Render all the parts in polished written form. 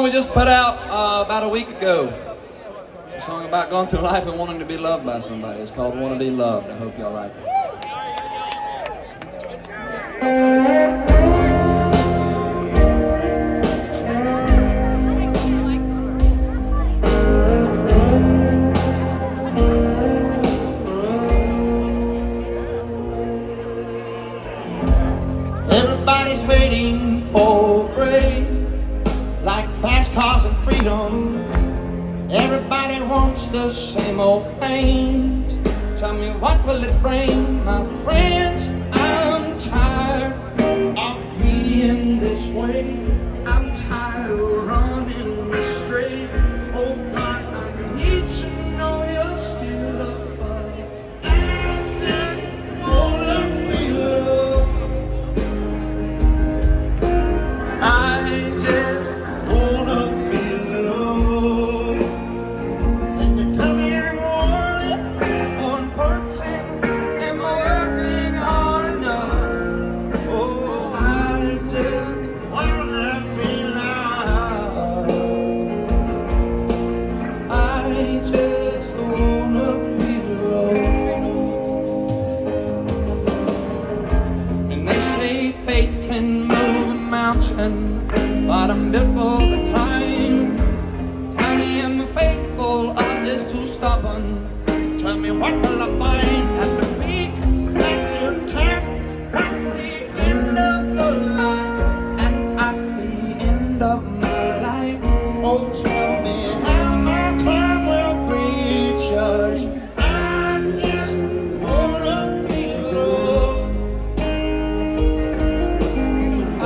We just put out about a week ago. It's a song about going through life and wanting to be loved by somebody. It's called "Wanna Be Loved." I hope y'all like it. Everybody's waiting for a break, like fast cars and freedom. Everybody wants the same old things. Tell me, what will it bring? My friends, I'm tired of being this way. I'm tired of running straight. Oh God, I need to know you're still above. I just wanna be loved. I just wanna be loved. And you tell me I'm only one person, am I working hard enough? Oh, I just wanna be loved. I just wanna be loved. And they say faith can move a mountain, but I'm built for the climb. Tell me, am I faithful or just too stubborn? Tell me, what will I find at the peak, at the top, at the end of the line, and at the end of my life? Oh, tell me how my climb will be judged. I just wanna be loved. I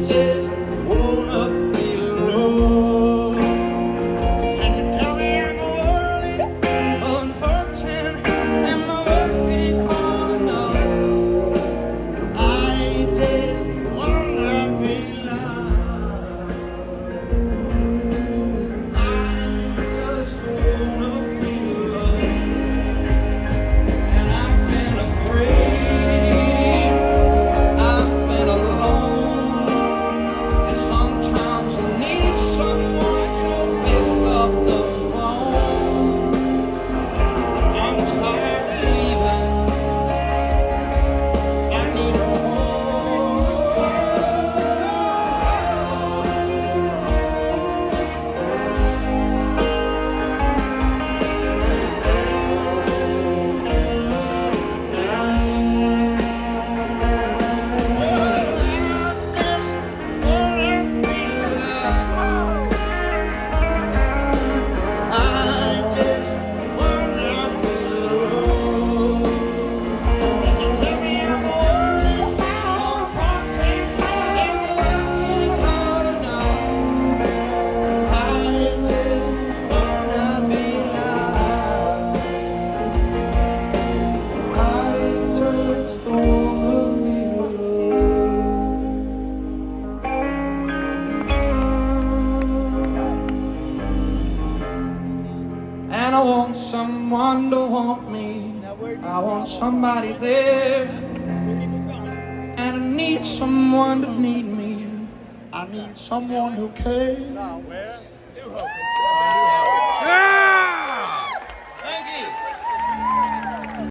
just wanna be loved. And you tell me I'm only one person, am I working hard enough? I just wanna be loved. I just wanna be loved. And I've been afraid, I've been alone, and sometimes I need someone to pick up the phone. I'm tired of leaving, I need a home. I just wanna be loved. I just wanna be loved. And you tell me I'm only one person, am I working hard enough? I just wanna be loved. I just wanna be loved. And I want someone to want me. I want somebody there. And I need someone to need me. I need someone who cares.